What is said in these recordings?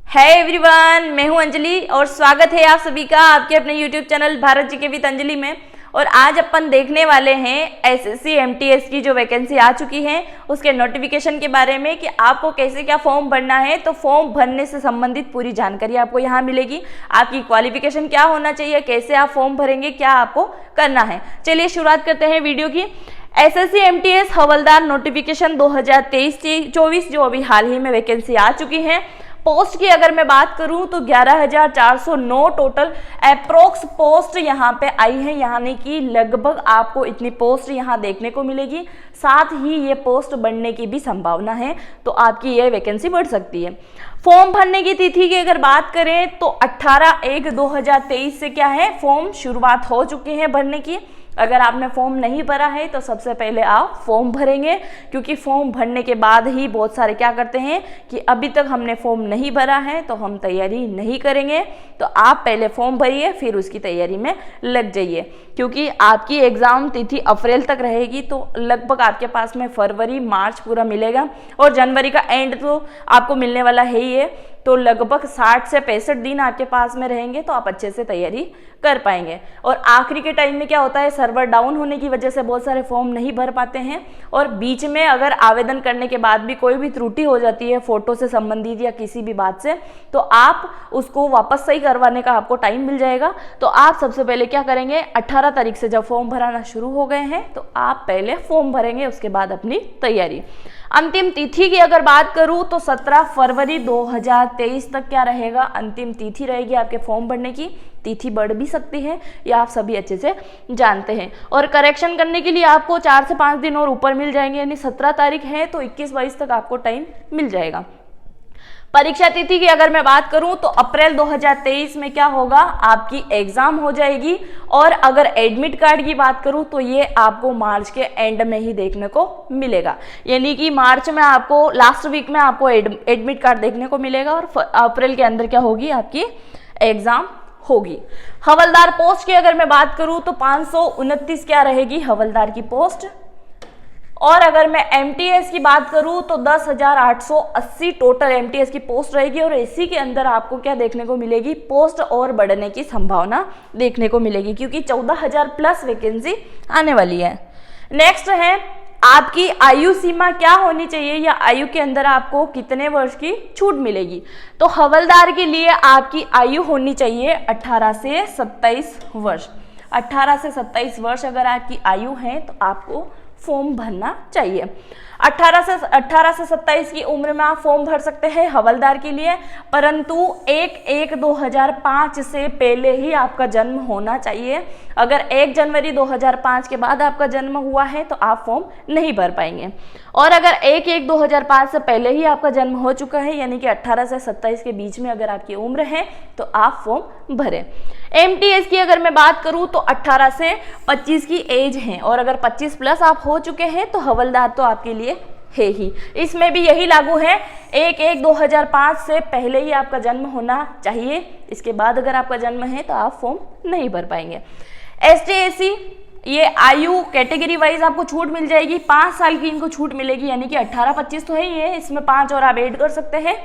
है एवरीवन, मैं हूं अंजलि और स्वागत है आप सभी का आपके अपने यूट्यूब चैनल भारत जी के विद अंजलि में। और आज अपन देखने वाले हैं एसएससी एमटीएस की जो वैकेंसी आ चुकी है उसके नोटिफिकेशन के बारे में कि आपको कैसे क्या फॉर्म भरना है। तो फॉर्म भरने से संबंधित पूरी जानकारी आपको यहाँ मिलेगी। आपकी क्वालिफिकेशन क्या होना चाहिए, कैसे आप फॉर्म भरेंगे, क्या आपको करना है। चलिए शुरुआत करते हैं वीडियो की। एसएससी एमटीएस हवलदार नोटिफिकेशन 2023-24 जो अभी हाल ही में वैकेंसी आ चुकी है। पोस्ट की अगर मैं बात करूं तो 11,409 टोटल अप्रोक्स पोस्ट यहां पे आई है, यानी कि लगभग आपको इतनी पोस्ट यहां देखने को मिलेगी। साथ ही ये पोस्ट बढ़ने की भी संभावना है, तो आपकी ये वैकेंसी बढ़ सकती है। फॉर्म भरने की तिथि की अगर बात करें तो 18/1/2023 से क्या है, फॉर्म शुरुआत हो चुकी है भरने की। अगर आपने फॉर्म नहीं भरा है तो सबसे पहले आप फॉर्म भरेंगे, क्योंकि फॉर्म भरने के बाद ही बहुत सारे क्या करते हैं कि अभी तक हमने फॉर्म नहीं भरा है तो हम तैयारी नहीं करेंगे। तो आप पहले फॉर्म भरिए, फिर उसकी तैयारी में लग जाइए, क्योंकि आपकी एग्ज़ाम तिथि अप्रैल तक रहेगी। तो लगभग आपके पास में फरवरी मार्च पूरा मिलेगा और जनवरी का एंड तो आपको मिलने वाला है ही है। तो लगभग 60 से 65 दिन आपके पास में रहेंगे, तो आप अच्छे से तैयारी कर पाएंगे। और आखिरी के टाइम में क्या होता है, सर्वर डाउन होने की वजह से बहुत सारे फॉर्म नहीं भर पाते हैं, और बीच में अगर आवेदन करने के बाद भी कोई भी त्रुटि हो जाती है फोटो से संबंधित या किसी भी बात से, तो आप उसको वापस सही करवाने का आपको टाइम मिल जाएगा। तो आप सबसे पहले क्या करेंगे, 18 तारीख से जब फॉर्म भराना शुरू हो गए हैं तो आप पहले फॉर्म भरेंगे, उसके बाद अपनी तैयारी। अंतिम तिथि की अगर बात करूं तो 17 फरवरी 2023 तक क्या रहेगा, अंतिम तिथि रहेगी आपके फॉर्म भरने की। तिथि बढ़ भी सकती है, ये आप सभी अच्छे से जानते हैं। और करेक्शन करने के लिए आपको 4 से 5 दिन और ऊपर मिल जाएंगे, यानी 17 तारीख है तो 21-22 तक आपको टाइम मिल जाएगा। परीक्षा तिथि की अगर मैं बात करूं तो अप्रैल 2023 में क्या होगा, आपकी एग्जाम हो जाएगी। और अगर एडमिट कार्ड की बात करूं तो ये आपको मार्च के एंड में ही देखने को मिलेगा, यानी कि मार्च में आपको लास्ट वीक में आपको एडमिट कार्ड देखने को मिलेगा और अप्रैल के अंदर क्या होगी, आपकी एग्जाम होगी। हवलदार पोस्ट की अगर मैं बात करूं तो 529 क्या रहेगी हवलदार की पोस्ट। और अगर मैं एमटीएस की बात करूं तो 10,880 टोटल एमटीएस की पोस्ट रहेगी। और इसी के अंदर आपको क्या देखने को मिलेगी, पोस्ट और बढ़ने की संभावना देखने को मिलेगी, क्योंकि 14,000 प्लस वैकेंसी आने वाली है। नेक्स्ट है आपकी आयु सीमा क्या होनी चाहिए, या आयु के अंदर आपको कितने वर्ष की छूट मिलेगी। तो हवलदार के लिए आपकी आयु होनी चाहिए 18 से 27 वर्ष। 18 से 27 वर्ष अगर आपकी आयु है तो आपको फॉर्म भरना चाहिए। 18 से 27 की उम्र में आप फॉर्म भर सकते हैं हवलदार के लिए, परंतु 1/1/2005 से पहले ही आपका जन्म होना चाहिए। अगर 1 जनवरी 2005 के बाद आपका जन्म हुआ है तो आप फॉर्म नहीं भर पाएंगे। और अगर 1/1/2005 से पहले ही आपका जन्म हो चुका है, यानी कि 18 से 27 के बीच में अगर आपकी उम्र है तो आप फॉर्म भरें। एमटीएस की अगर मैं बात करूं तो 18 से 25 की एज है, और अगर 25 प्लस आप हो चुके हैं तो हवलदार तो आपके लिए है ही। इसमें भी यही लागू है, 1/1/2005 से पहले ही आपका जन्म होना चाहिए। इसके बाद अगर आपका जन्म है तो आप फॉर्म नहीं भर पाएंगे। ST/SC ये आयु कैटेगरी वाइज आपको छूट मिल जाएगी, 5 साल की इनको छूट मिलेगी, यानी कि 18-25 तो है ही है, इसमें 5 और आप ऐड कर सकते हैं,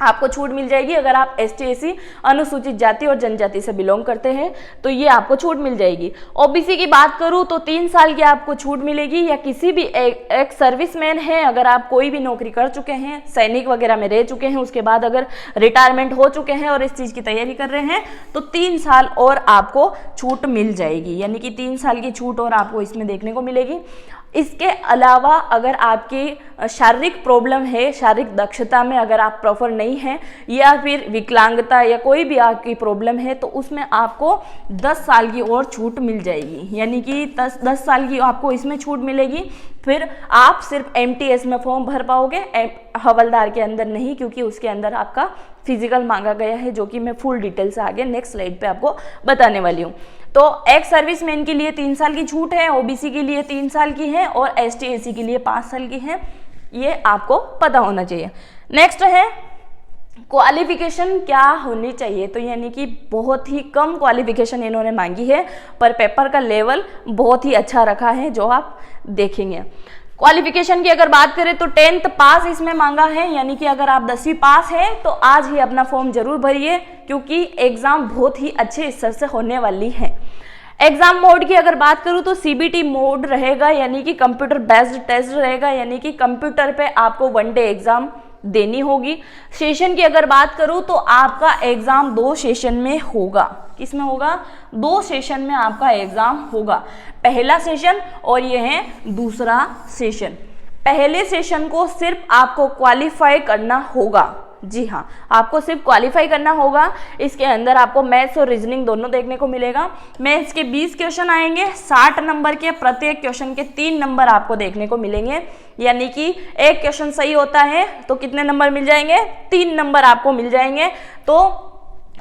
आपको छूट मिल जाएगी। अगर आप ST/SC अनुसूचित जाति और जनजाति से बिलोंग करते हैं तो ये आपको छूट मिल जाएगी। ओबीसी की बात करूं तो 3 साल की आपको छूट मिलेगी, या किसी भी एक सर्विसमैन है, अगर आप कोई भी नौकरी कर चुके हैं, सैनिक वगैरह में रह चुके हैं, उसके बाद अगर रिटायरमेंट हो चुके हैं और इस चीज़ की तैयारी कर रहे हैं तो 3 साल और आपको छूट मिल जाएगी, यानी कि 3 साल की छूट और आपको इसमें देखने को मिलेगी। इसके अलावा अगर आपकी शारीरिक प्रॉब्लम है, शारीरिक दक्षता में अगर आप प्रॉपर नहीं हैं, या फिर विकलांगता या कोई भी आपकी प्रॉब्लम है, तो उसमें आपको 10 साल की और छूट मिल जाएगी, यानी कि 10 साल की आपको इसमें छूट मिलेगी। फिर आप सिर्फ एमटीएस में फॉर्म भर पाओगे, हवलदार के अंदर नहीं, क्योंकि उसके अंदर आपका फिजिकल मांगा गया है, जो कि मैं फुल डिटेल से आगे नेक्स्ट स्लाइड पे आपको बताने वाली हूँ। तो एक्स सर्विसमैन के लिए 3 साल की छूट है, ओबीसी के लिए 3 साल की है, और ST/SC के लिए 5 साल की है। ये आपको पता होना चाहिए। नेक्स्ट है क्वालिफिकेशन क्या होनी चाहिए, तो यानी कि बहुत ही कम क्वालिफिकेशन इन्होंने मांगी है, पर पेपर का लेवल बहुत ही अच्छा रखा है जो आप देखेंगे। क्वालिफिकेशन की अगर बात करें तो 10th पास इसमें मांगा है, यानी कि अगर आप 10वीं पास हैं तो आज ही अपना फॉर्म जरूर भरिए, क्योंकि एग्जाम बहुत ही अच्छे स्तर से होने वाली है। एग्जाम मोड की अगर बात करूं तो CBT मोड रहेगा, यानी कि कंप्यूटर बेस्ड टेस्ट रहेगा, यानी कि कंप्यूटर पे आपको 1 डे एग्जाम देनी होगी। सेशन की अगर बात करूं तो आपका एग्जाम 2 सेशन में होगा। किस में होगा? 2 सेशन में आपका एग्जाम होगा। पहला सेशन और ये है दूसरा सेशन। पहले सेशन को सिर्फ आपको क्वालिफाई करना होगा। जी हाँ, आपको सिर्फ क्वालिफाई करना होगा। इसके अंदर आपको मैथ्स और रीजनिंग दोनों देखने को मिलेगा। मैथ्स के 20 क्वेश्चन आएंगे, 60 नंबर के, प्रत्येक क्वेश्चन के 3 नंबर आपको देखने को मिलेंगे, यानी कि एक क्वेश्चन सही होता है तो कितने नंबर मिल जाएंगे? 3 नंबर आपको मिल जाएंगे। तो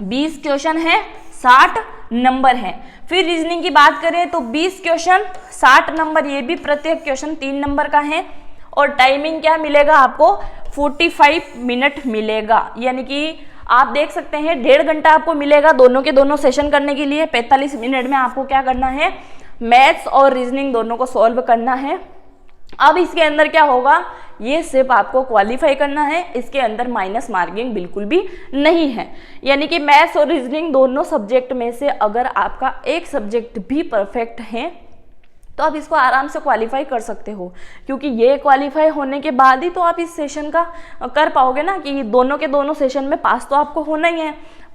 20 क्वेश्चन है, 60 नंबर है। फिर रीजनिंग की बात करें तो 20 क्वेश्चन, 60 नंबर, ये भी प्रत्येक क्वेश्चन 3 नंबर का है। और टाइमिंग क्या मिलेगा आपको? 45 मिनट मिलेगा, यानी कि आप देख सकते हैं 1.5 घंटा आपको मिलेगा दोनों के दोनों सेशन करने के लिए। 45 मिनट में आपको क्या करना है? मैथ्स और रीजनिंग दोनों को सॉल्व करना है। अब इसके अंदर क्या होगा? ये सिर्फ आपको क्वालिफाई करना है, इसके अंदर माइनस मार्किंग बिल्कुल भी नहीं है। यानी कि मैथ्स और रीजनिंग दोनों सब्जेक्ट में से अगर आपका एक सब्जेक्ट भी परफेक्ट है तो आप इसको आराम से क्वालिफाई कर सकते हो, क्योंकि ये क्वालिफाई होने के बाद ही तो आप इस सेशन का कर पाओगे ना, कि दोनों के दोनों सेशन में पास तो आपको होना ही है।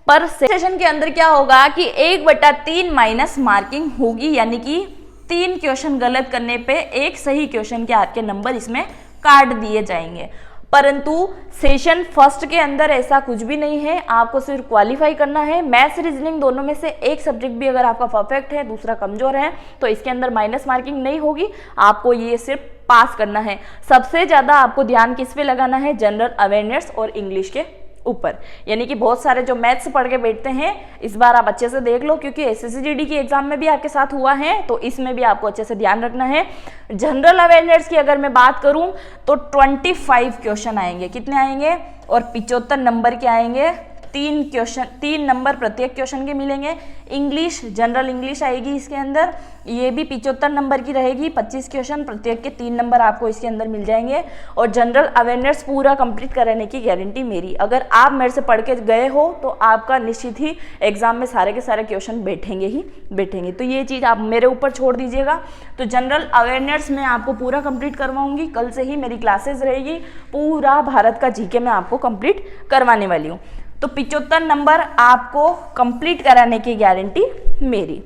पर सेशन के अंदर क्या होगा कि 1/3 माइनस मार्किंग होगी, यानी कि 3 क्वेश्चन गलत करने पे एक सही क्वेश्चन के आपके नंबर इसमें काट दिए जाएंगे। परंतु सेशन फर्स्ट के अंदर ऐसा कुछ भी नहीं है, आपको सिर्फ क्वालिफाई करना है। मैथ्स रीजनिंग दोनों में से एक सब्जेक्ट भी अगर आपका परफेक्ट है, दूसरा कमजोर है, तो इसके अंदर माइनस मार्किंग नहीं होगी, आपको ये सिर्फ पास करना है। सबसे ज्यादा आपको ध्यान किस पे लगाना है? जनरल अवेयरनेस और इंग्लिश के ऊपर। यानी कि बहुत सारे जो मैथ्स पढ़ के बैठते हैं, इस बार आप अच्छे से देख लो, क्योंकि SSCGD की एग्जाम में भी आपके साथ हुआ है, तो इसमें भी आपको अच्छे से ध्यान रखना है। जनरल अवेयरनेस की अगर मैं बात करूं तो 25 क्वेश्चन आएंगे। कितने आएंगे? और 75 नंबर के आएंगे। 3 नंबर प्रत्येक क्वेश्चन के मिलेंगे। इंग्लिश, जनरल इंग्लिश आएगी इसके अंदर, ये भी 75 नंबर की रहेगी। 25 क्वेश्चन, प्रत्येक के 3 नंबर आपको इसके अंदर मिल जाएंगे। और जनरल अवेयरनेस पूरा कंप्लीट कराने की गारंटी मेरी। अगर आप मेरे से पढ़ के गए हो तो आपका निश्चित ही एग्जाम में सारे के सारे क्वेश्चन बैठेंगे ही बैठेंगे। तो ये चीज़ आप मेरे ऊपर छोड़ दीजिएगा। तो जनरल अवेयरनेस मैं आपको पूरा कंप्लीट करवाऊंगी। कल से ही मेरी क्लासेस रहेगी, पूरा भारत का जीके मैं आपको कंप्लीट करवाने वाली हूँ। तो 75 नंबर आपको कंप्लीट कराने की गारंटी मेरी।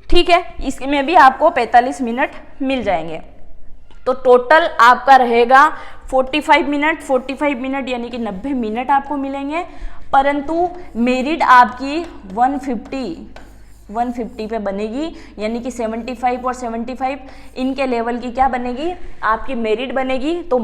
ठीक है, इसमें भी आपको 45 मिनट मिल जाएंगे। तो टोटल आपका रहेगा 45 मिनट। 45 मिनट यानी कि 90 मिनट आपको मिलेंगे। परंतु मेरिट आपकी 150 पे बनेगी, यानी कि 75 और 75 इनके लेवल की क्या बनेगी? आपकी मेरिट बनेगी। तो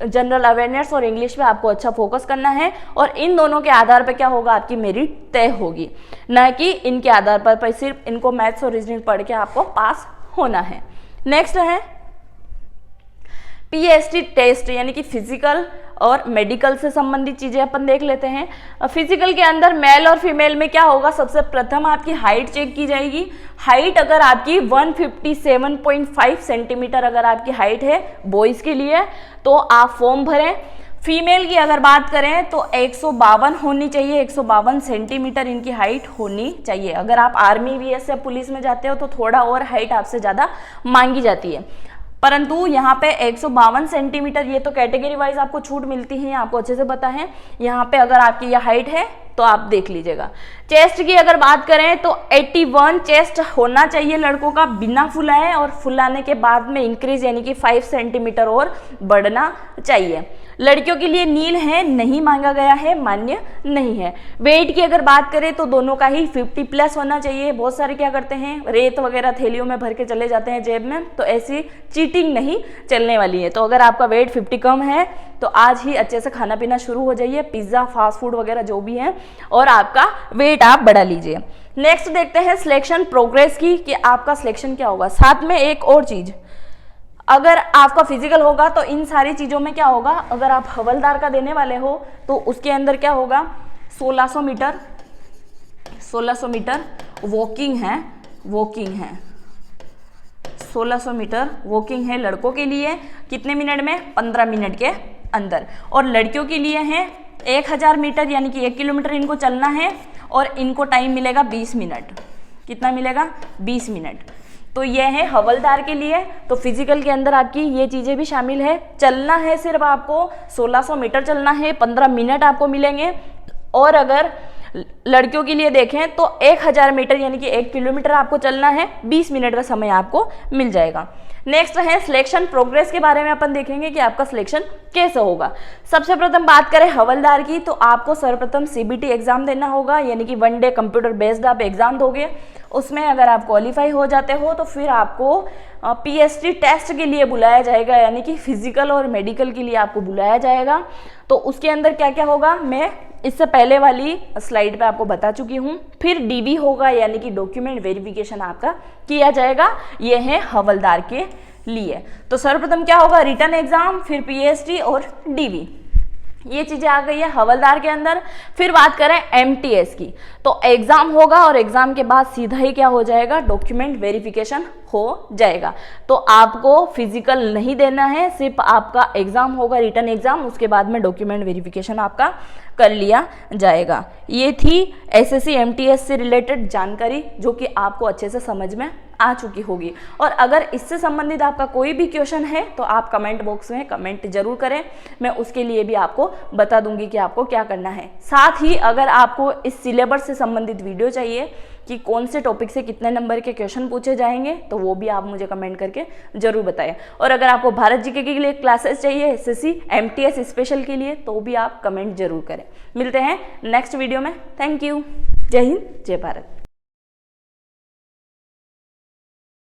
जनरल अवेयरनेस और इंग्लिश पे आपको अच्छा फोकस करना है, और इन दोनों के आधार पर क्या होगा? आपकी मेरिट तय होगी, न कि इनके आधार पर सिर्फ इनको मैथ्स और रीजनिंग पढ़ के आपको पास होना है। नेक्स्ट है PST टेस्ट, यानी कि फिजिकल और मेडिकल से संबंधित चीजें अपन देख लेते हैं। फिजिकल के अंदर मेल और फीमेल में क्या होगा? सबसे प्रथम आपकी हाइट चेक की जाएगी। हाइट अगर आपकी 157.5 सेंटीमीटर अगर आपकी हाइट है बॉयज के लिए, तो आप फॉर्म भरें। फीमेल की अगर बात करें तो 152 होनी चाहिए, 152 सेंटीमीटर इनकी हाइट होनी चाहिए। अगर आप आर्मी, BS या पुलिस में जाते हो तो थोड़ा और हाइट आपसे ज़्यादा मांगी जाती है, परंतु यहाँ पे 152 सेंटीमीटर, ये तो कैटेगरी वाइज आपको छूट मिलती है, आपको अच्छे से पता है। यहाँ पे अगर आपकी यह हाइट है तो आप देख लीजिएगा। चेस्ट की अगर बात करें तो 81 चेस्ट होना चाहिए लड़कों का, बिना फुलाए, और फुलाने के बाद में इंक्रीज यानी कि 5 सेंटीमीटर और बढ़ना चाहिए। लड़कियों के लिए नील है, नहीं मांगा गया है, मान्य नहीं है। वेट की अगर बात करें तो दोनों का ही 50+ होना चाहिए। बहुत सारे क्या करते हैं, रेत वगैरह थैलियों में भर के चले जाते हैं जेब में, तो ऐसी चीटिंग नहीं चलने वाली है। तो अगर आपका वेट 50 कम है तो आज ही अच्छे से खाना पीना शुरू हो जाइए, पिज्जा, फास्ट फूड वगैरह जो भी है, और आपका वेट आप बढ़ा लीजिए। नेक्स्ट देखते हैं सिलेक्शन प्रोग्रेस की, कि आपका सिलेक्शन क्या होगा। साथ में एक और चीज, अगर आपका फिजिकल होगा तो इन सारी चीजों में क्या होगा, अगर आप हवलदार का देने वाले हो तो उसके अंदर क्या होगा, 1600 मीटर वॉकिंग है, 1600 मीटर वॉकिंग है लड़कों के लिए, कितने मिनट में? 15 मिनट के अंदर। और लड़कियों के लिए है 1000 मीटर यानी कि 1 किलोमीटर इनको चलना है और इनको टाइम मिलेगा 20 मिनट। कितना मिलेगा? 20 मिनट। तो ये है हवलदार के लिए। तो फिजिकल के अंदर आपकी ये चीज़ें भी शामिल है। चलना है सिर्फ आपको 1600 मीटर चलना है, 15 मिनट आपको मिलेंगे। और अगर लड़कियों के लिए देखें तो 1000 मीटर यानी कि 1 किलोमीटर आपको चलना है, 20 मिनट का समय आपको मिल जाएगा। नेक्स्ट है सिलेक्शन प्रोग्रेस के बारे में अपन देखेंगे कि आपका सिलेक्शन कैसे होगा। सबसे प्रथम बात करें हवलदार की, तो आपको सर्वप्रथम सीबीटी एग्जाम देना होगा यानी कि 1 डे कंप्यूटर बेस्ड आप एग्जाम दोगे। उसमें अगर आप क्वालिफाई हो जाते हो तो फिर आपको पीएसटी टेस्ट के लिए बुलाया जाएगा यानी कि फिजिकल और मेडिकल के लिए आपको बुलाया जाएगा। तो उसके अंदर क्या क्या होगा मैं इससे पहले वाली स्लाइड पे आपको बता चुकी हूँ। फिर डीवी होगा यानी कि डॉक्यूमेंट वेरिफिकेशन आपका किया जाएगा। ये है हवलदार के लिए। तो सर्वप्रथम क्या होगा? रिटन एग्जाम, फिर पीएसटी और डीवी, ये चीजें आ गई है हवलदार के अंदर। फिर बात करें एमटीएस की, तो एग्जाम होगा और एग्जाम के बाद सीधा ही क्या हो जाएगा? डॉक्यूमेंट वेरिफिकेशन हो जाएगा। तो आपको फिजिकल नहीं देना है, सिर्फ आपका एग्जाम होगा रिटन एग्जाम, उसके बाद में डॉक्यूमेंट वेरिफिकेशन आपका कर लिया जाएगा। ये थी एसएससी एमटीएस से रिलेटेड जानकारी जो कि आपको अच्छे से समझ में आ चुकी होगी। और अगर इससे संबंधित आपका कोई भी क्वेश्चन है तो आप कमेंट बॉक्स में कमेंट जरूर करें, मैं उसके लिए भी आपको बता दूंगी कि आपको क्या करना है। साथ ही अगर आपको इस सिलेबस से संबंधित वीडियो चाहिए कि कौन से टॉपिक से कितने नंबर के क्वेश्चन पूछे जाएंगे तो वो भी आप मुझे कमेंट करके जरूर बताएं। और अगर आपको भारत जीके के लिए क्लासेस चाहिए एसएससी एमटीएस स्पेशल के लिए तो भी आप कमेंट जरूर करें। मिलते हैं नेक्स्ट वीडियो में। Thank you. जय हिंद, जय भारत।